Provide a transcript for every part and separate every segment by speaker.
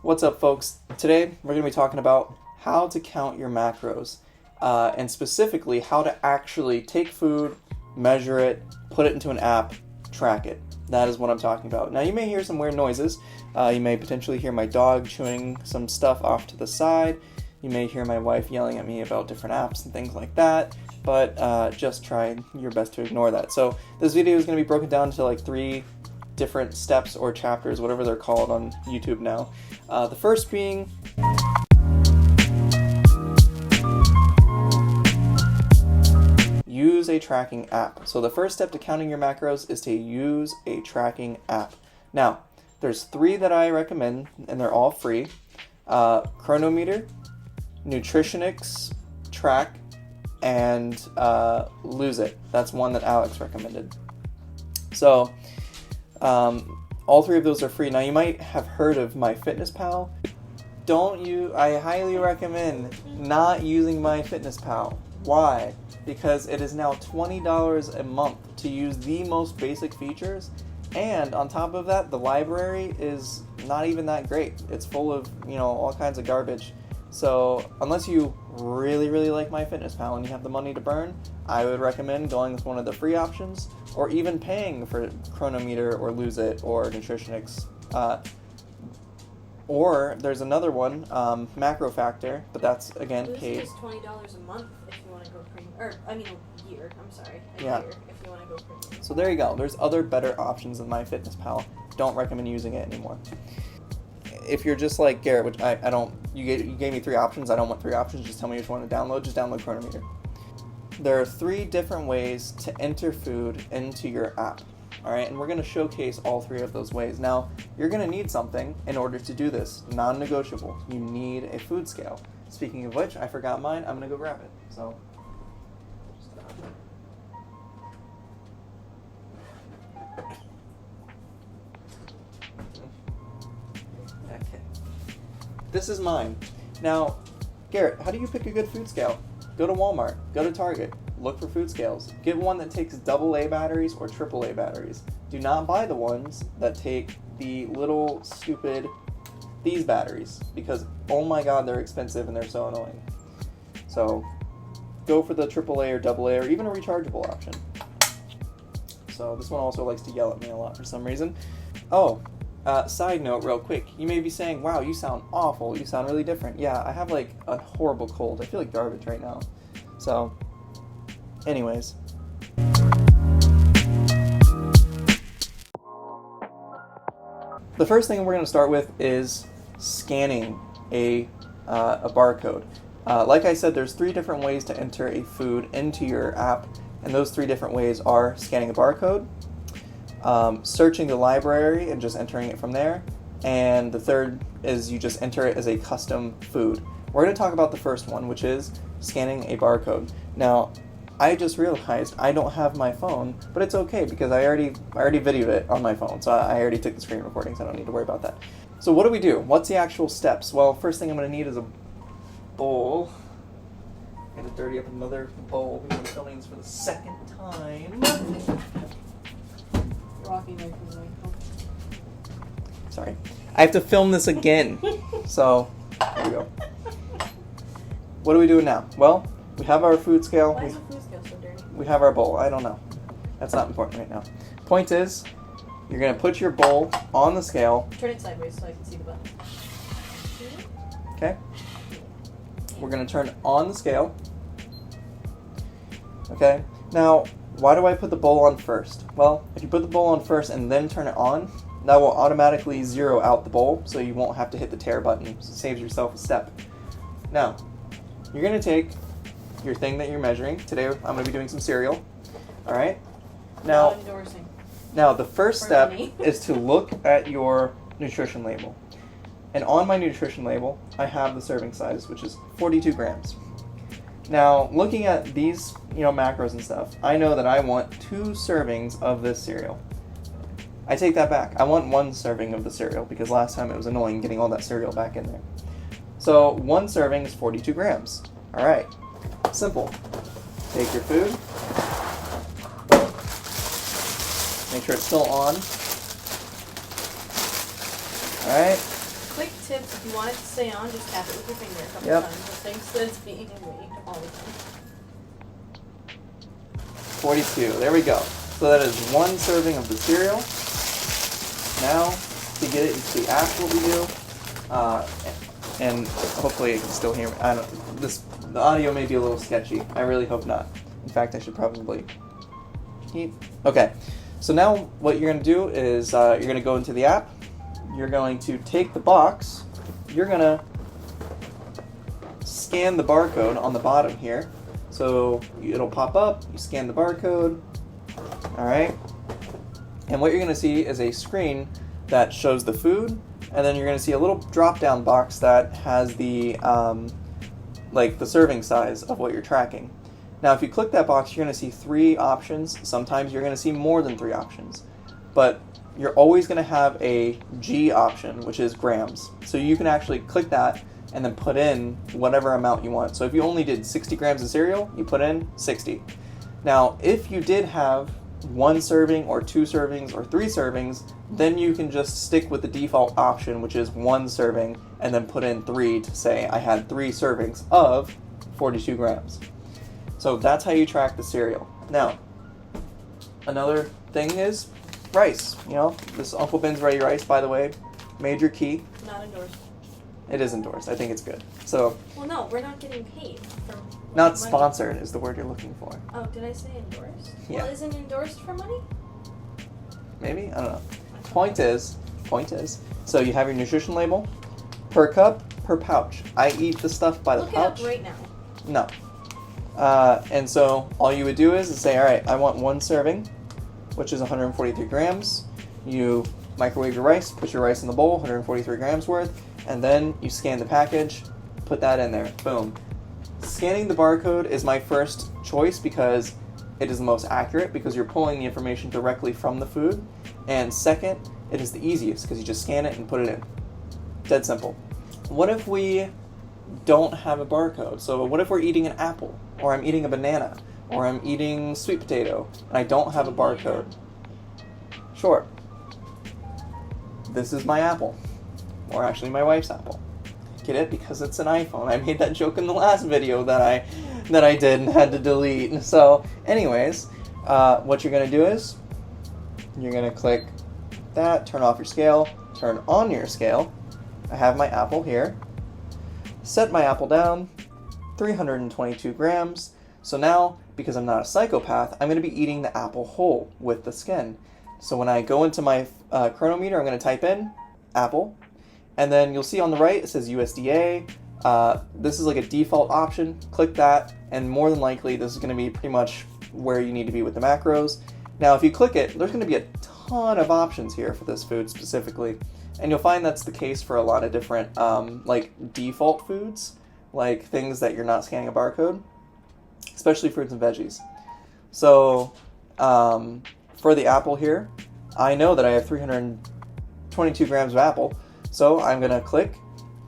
Speaker 1: What's up, folks? Today we're going to be talking about how to count your macros, and specifically how to actually take food, measure it, put it into an app, track it. That is what I'm talking about. Now, you may hear some weird noises. You may potentially hear my dog chewing some stuff off to the side. You may hear my wife yelling at me about different apps and things like that, but just try your best to ignore that. So this video is going to be broken down into like 3 different steps or chapters, whatever they're called on YouTube now. The first being use a tracking app. So the first step to counting your macros is to use a tracking app. Now, there's 3 that I recommend, and they're all free. Chronometer, Nutritionix, Track, and Lose It. That's one that Alex recommended. So, all 3 of those are free. Now, you might have heard of MyFitnessPal. I highly recommend not using MyFitnessPal. Why? Because it is now $20 a month to use the most basic features, and on top of that, the library is not even that great. It's full of, all kinds of garbage. So unless you really, really like MyFitnessPal and you have the money to burn, I would recommend going with one of the free options, or even paying for Chronometer or Lose It or Nutritionix. Or there's another one, Macro Factor, but that's again paid.
Speaker 2: Lose It is $20 a month if you want to go premium, a year. I'm sorry, a year if you want to go premium.
Speaker 1: So there you go. There's other better options than MyFitnessPal. Don't recommend using it anymore. If you're just like Garrett, which I don't, you gave me 3 options. I don't want 3 options. Just tell me which one to download. Just download Chronometer. There are 3 different ways to enter food into your app. All right, and we're going to showcase all 3 of those ways. Now, you're going to need something in order to do this. Non-negotiable. You need a food scale. Speaking of which, I forgot mine. I'm going to go grab it. So. Okay. This is mine. Now, Garrett, how do you pick a good food scale? Go to Walmart. Go to Target. Look for food scales. Get one that takes AA batteries or AAA batteries. Do not buy the ones that take the little stupid these batteries, because oh my god, they're expensive and they're so annoying. So go for the AAA or AA or even a rechargeable option. So this one also likes to yell at me a lot for some reason. Oh, side note real quick. You may be saying, wow, you sound awful. You sound really different. Yeah, I have like a horrible cold. I feel like garbage right now. So anyways. The first thing we're going to start with is scanning a barcode. Like I said, there's 3 different ways to enter a food into your app, and those 3 different ways are scanning a barcode, searching the library and just entering it from there, and the third is you just enter it as a custom food. We're going to talk about the first one, which is scanning a barcode. Now, I just realized I don't have my phone, but it's okay because I already videoed it on my phone, so I already took the screen recording, so I don't need to worry about that. So what do we do? What's the actual steps? Well, first thing I'm going to need is a bowl. I'm going to dirty up another bowl because I'm filming this for the second time.
Speaker 2: Rocky knife is like,
Speaker 1: Sorry. I have to film this again. So, there we go. What are we doing now? Well, we have our food scale.
Speaker 2: Why is the food scale so dirty?
Speaker 1: We have our bowl. I don't know. That's not important right now. Point is, you're going to put your bowl on the scale.
Speaker 2: Turn it sideways so I can see the button.
Speaker 1: Okay? We're going to turn it on the scale. Okay? Now, why do I put the bowl on first? Well, if you put the bowl on first and then turn it on, that will automatically zero out the bowl, so you won't have to hit the tare button. So it saves yourself a step. Now, you're going to take your thing that you're measuring. Today I'm going to be doing some cereal. All right? Now,
Speaker 2: Endorsing.
Speaker 1: Now the first
Speaker 2: For
Speaker 1: step
Speaker 2: money.
Speaker 1: is to look at your nutrition label. And on my nutrition label, I have the serving size, which is 42 grams. Now, looking at these, macros and stuff, I know that I want 2 servings of this cereal. I take that back. I want 1 serving of the cereal because last time it was annoying getting all that cereal back in there. So 1 serving is 42 grams. All right. Simple. Take your food. Make sure it's still on. Alright.
Speaker 2: Quick tips, if you want it to stay on, just tap it with your finger a couple
Speaker 1: Yep.
Speaker 2: times. It thinks that it's being weighed all the time.
Speaker 1: 42. There we go. So that is 1 serving of the cereal. Now, to get it into the app, what we do, and hopefully you can still hear me. The audio may be a little sketchy. I really hope not. In fact, I should probably keep. Okay. So now what you're going to do is you're going to go into the app. You're going to take the box. You're going to scan the barcode on the bottom here. So it'll pop up. You scan the barcode. All right. And what you're going to see is a screen that shows the food. And then you're going to see a little drop-down box that has the like the serving size of what you're tracking. Now, if you click that box, you're going to see 3 options. Sometimes you're going to see more than 3 options. But you're always going to have a G option, which is grams. So you can actually click that and then put in whatever amount you want. So if you only did 60 grams of cereal, you put in 60. Now, if you did have 1 serving or 2 servings or 3 servings, then you can just stick with the default option, which is 1 serving, and then put in 3 to say I had 3 servings of 42 grams. So that's how you track the cereal. Now, another thing is rice. You know, this Uncle Ben's Ready rice, by the way, major key.
Speaker 2: Not endorsed.
Speaker 1: It is endorsed. I think it's good. So.
Speaker 2: Well, no, we're not getting paid for.
Speaker 1: Not
Speaker 2: money.
Speaker 1: Sponsored is the word you're looking for.
Speaker 2: Oh, did I say endorsed?
Speaker 1: Yeah.
Speaker 2: Well, isn't endorsed for money?
Speaker 1: Maybe? I don't know. Point is, so you have your nutrition label, per cup, per pouch. I eat the stuff by the pouch.
Speaker 2: Look it up right now.
Speaker 1: No. And so all you would do is say, all right, I want 1 serving, which is 143 grams. You microwave your rice, put your rice in the bowl, 143 grams worth, and then you scan the package, put that in there. Boom. Scanning the barcode is my first choice because it is the most accurate because you're pulling the information directly from the food. And second, it is the easiest because you just scan it and put it in. Dead simple. What if we don't have a barcode? So what if we're eating an apple, or I'm eating a banana, or I'm eating sweet potato, and I don't have a barcode? Sure. This is my apple, or actually my wife's apple. Get it? Because it's an iPhone. I made that joke in the last video that I did and had to delete. So anyways, what you're going to do is you're going to click that, turn off your scale, turn on your scale. I have my apple here. Set my apple down, 322 grams. So now, because I'm not a psychopath, I'm going to be eating the apple whole with the skin. So when I go into my chronometer, I'm going to type in apple. And then you'll see on the right, it says USDA. This is like a default option. Click that, and more than likely, this is going to be pretty much where you need to be with the macros. Now, if you click it, there's going to be a ton of options here for this food specifically. And you'll find that's the case for a lot of different, like, default foods, like things that you're not scanning a barcode, especially fruits and veggies. So, for the apple here, I know that I have 322 grams of apple. So I'm going to click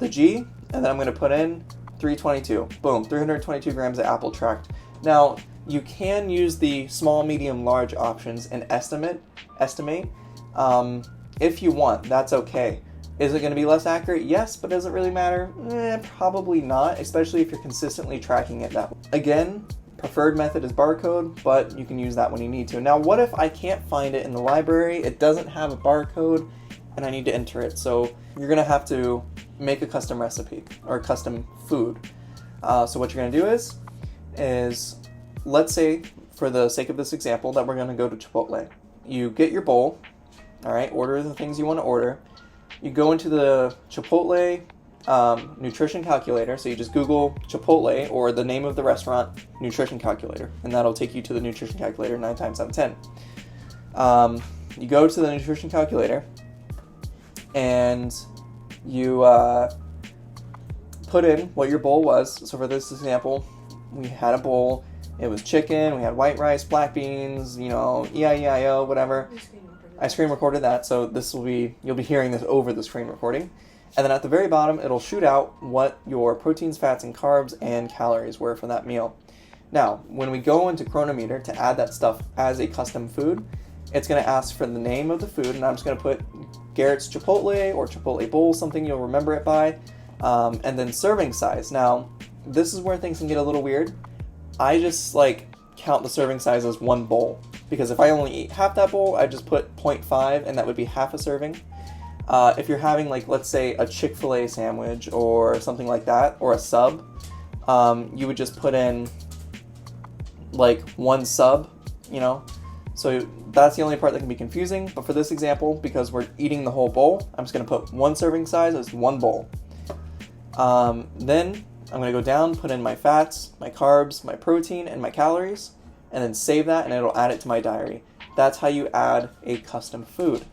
Speaker 1: the G, and then I'm going to put in 322. Boom, 322 grams of apple tracked. Now, you can use the small, medium, large options and estimate. If you want, that's okay. Is it going to be less accurate? Yes, but does it really matter? Probably not, especially if you're consistently tracking it that way. Again, preferred method is barcode, but you can use that when you need to. Now, what if I can't find it in the library? It doesn't have a barcode, and I need to enter it. So you're going to have to make a custom recipe or a custom food. So what you're going to do is let's say, for the sake of this example, that we're going to go to Chipotle. You get your bowl, all right, order the things you want to order. You go into the Chipotle nutrition calculator. So you just Google Chipotle or the name of the restaurant nutrition calculator, and that'll take you to the nutrition calculator 9 times out of 10. You go to the nutrition calculator, and you put in what your bowl was. So for this example, we had a bowl. It was chicken, we had white rice, black beans, E-I-E-I-O, whatever. I screen recorded that, so you'll be hearing this over the screen recording. And then at the very bottom, it'll shoot out what your proteins, fats, and carbs and calories were for that meal. Now, when we go into Chronometer to add that stuff as a custom food, it's going to ask for the name of the food, and I'm just going to put Garrett's Chipotle or Chipotle Bowl, something you'll remember it by, and then serving size. Now, this is where things can get a little weird. I just count the serving size as one bowl, because if I only eat half that bowl, I just put 0.5, and that would be half a serving. If you're having let's say a Chick-fil-A sandwich or something like that, or a sub, you would just put in one sub, so that's the only part that can be confusing. But for this example, because we're eating the whole bowl, I'm just going to put one serving size as one bowl. Then I'm going to go down, put in my fats, my carbs, my protein, and my calories, and then save that, and it'll add it to my diary. That's how you add a custom food.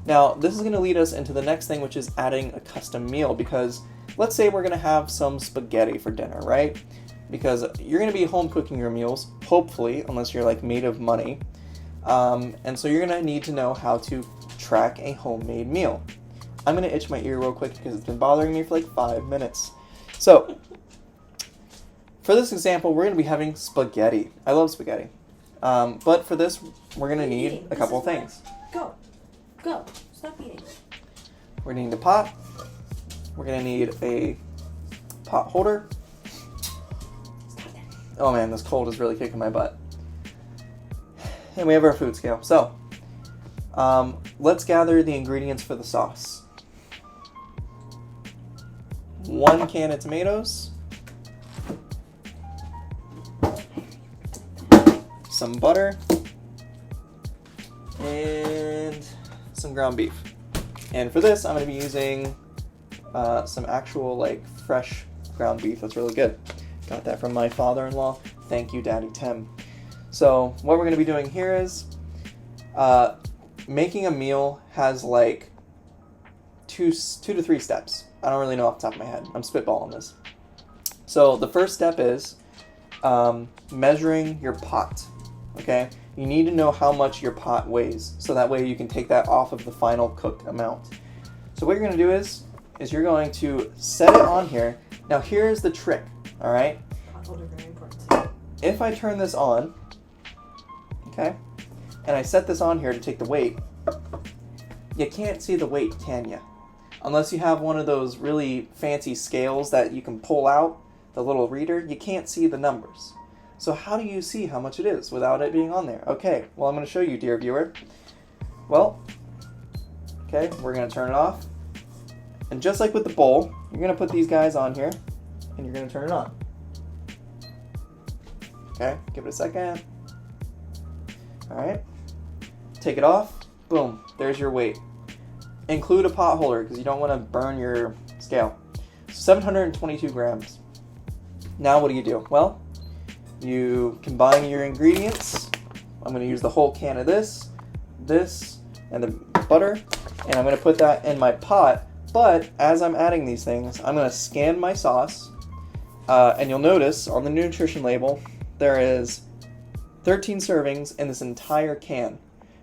Speaker 1: Now, this is going to lead us into the next thing, which is adding a custom meal, because let's say we're going to have some spaghetti for dinner, right? Because you're going to be home cooking your meals, hopefully, unless you're made of money. And so you're going to need to know how to track a homemade meal. I'm going to itch my ear real quick because it's been bothering me for 5 minutes. So, for this example, we're going to be having spaghetti. I love spaghetti. But for this, we're going to need a couple of things.
Speaker 2: Go. Stop eating.
Speaker 1: We're going to need a pot. We're going to need a pot holder. Oh man, this cold is really kicking my butt. And we have our food scale. So, let's gather the ingredients for the sauce. 1 can of tomatoes. Some butter. And some ground beef. And for this, I'm going to be using some actual fresh ground beef. That's really good. Got that from my father-in-law. Thank you, Daddy Tim. So what we're going to be doing here is making a meal has 2 to 3 steps. I don't really know off the top of my head. I'm spitballing this. So the first step is measuring your pot. Okay? You need to know how much your pot weighs, so that way you can take that off of the final cooked amount. So what you're going to do is you're going to set it on here. Now here's the trick, all right?
Speaker 2: Pot holder, very important.
Speaker 1: If I turn this on, okay, and I set this on here to take the weight, you can't see the weight, can you? Unless you have one of those really fancy scales that you can pull out, the little reader, you can't see the numbers. So how do you see how much it is without it being on there? Okay, well I'm going to show you, dear viewer. Well, okay, we're going to turn it off. And just like with the bowl, you're going to put these guys on here, and you're going to turn it on. Okay, give it a second. Alright, take it off. Boom, there's your weight. Include a pot holder, because you don't want to burn your scale. 722 grams. Now what do? Well, you combine your ingredients. I'm going to use the whole can of this, and the butter, and I'm going to put that in my pot. But as I'm adding these things, I'm going to scan my sauce, and you'll notice on the nutrition label there is 13 servings in this entire can.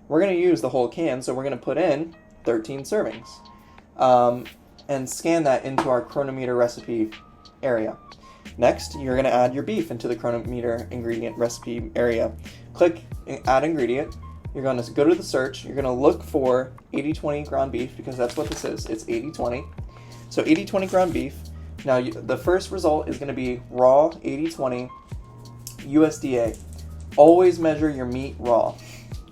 Speaker 1: We're going to use the whole can, so we're going to put in 13 servings, and scan that into our Chronometer recipe area. Next, you're going to add your beef into the Chronometer ingredient recipe area. Click Add Ingredient. You're going to go to the search. You're going to look for 80/20 ground beef, because that's what this is. It's 80/20. So 80/20 ground beef. Now, the first result is going to be raw 80/20 USDA. Always measure your meat raw.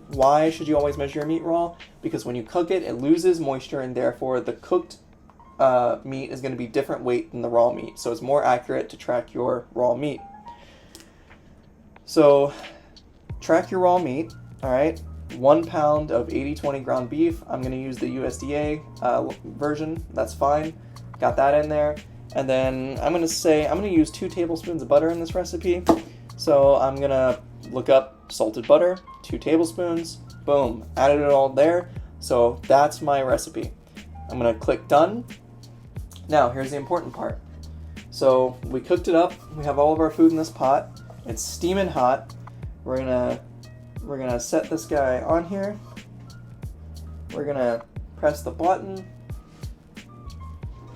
Speaker 1: Why should you always measure your meat raw? Because when you cook it, it loses moisture, and therefore the cooked meat is going to be different weight than the raw meat. So it's more accurate to track your raw meat. So track your raw meat. All right, 1 pound of 80/20 ground beef. I'm going to use the USDA version. That's fine. Got that in there. And then I'm going to use 2 tablespoons of butter in this recipe. So I'm going to look up salted butter, 2 tablespoons. Boom, added it all there. So that's my recipe. I'm going to click done. Now, here's the important part. So we cooked it up. We have all of our food in this pot. It's steaming hot. We're gonna set this guy on here. We're gonna press the button.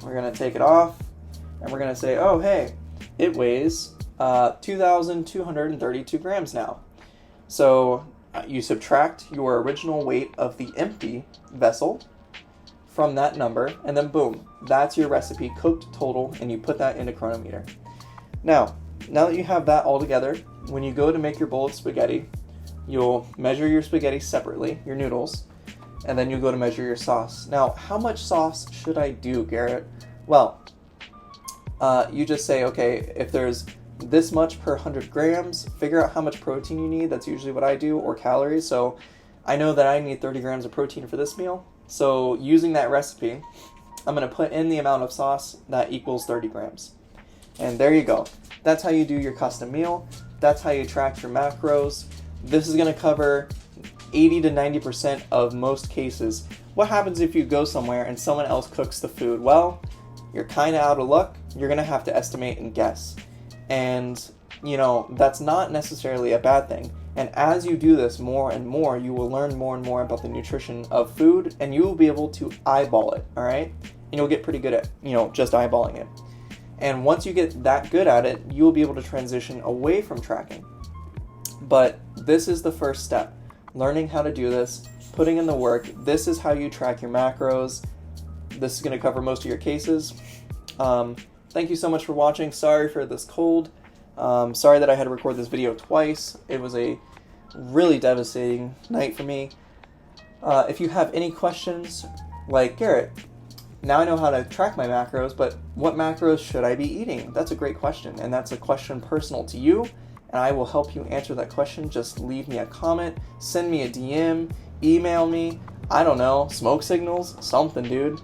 Speaker 1: We're gonna take it off, and we're gonna say, oh hey, it weighs 2,232 grams now. So you subtract your original weight of the empty vessel from that number, and then boom, that's your recipe cooked total, and you put that into Chronometer. Now that you have that all together, when you go to make your bowl of spaghetti, you'll measure your spaghetti separately, your noodles, and then you go to measure your sauce. Now, how much sauce should I do, Garrett? Well, you just say, okay, if there's this much per 100 grams, figure out how much protein you need. That's usually what I do, or calories. So I know that I need 30 grams of protein for this meal. So using that recipe, I'm going to put in the amount of sauce that equals 30 grams. And there you go. That's how you do your custom meal. That's how you track your macros. This is going to cover 80 to 90% of most cases. What happens if you go somewhere and someone else cooks the food? Well, you're kind of out of luck. You're going to have to estimate and guess. And, that's not necessarily a bad thing. And as you do this more and more, you will learn more and more about the nutrition of food, and you will be able to eyeball it, all right? And you'll get pretty good at, just eyeballing it. And once you get that good at it, you will be able to transition away from tracking. But this is the first step. Learning how to do this, putting in the work. This is how you track your macros. This is going to cover most of your cases. Thank you so much for watching. Sorry for this cold. Sorry that I had to record this video twice. It was a really devastating night for me. If you have any questions, like, Garrett, now I know how to track my macros, but what macros should I be eating? That's a great question, and that's a question personal to you, and I will help you answer that question. Just leave me a comment, send me a DM, email me, I don't know, smoke signals, something, dude.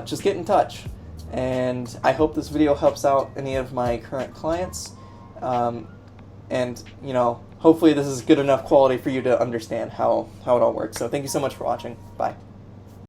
Speaker 1: Just get in touch. And I hope this video helps out any of my current clients. And, hopefully this is good enough quality for you to understand how it all works. So thank you so much for watching. Bye.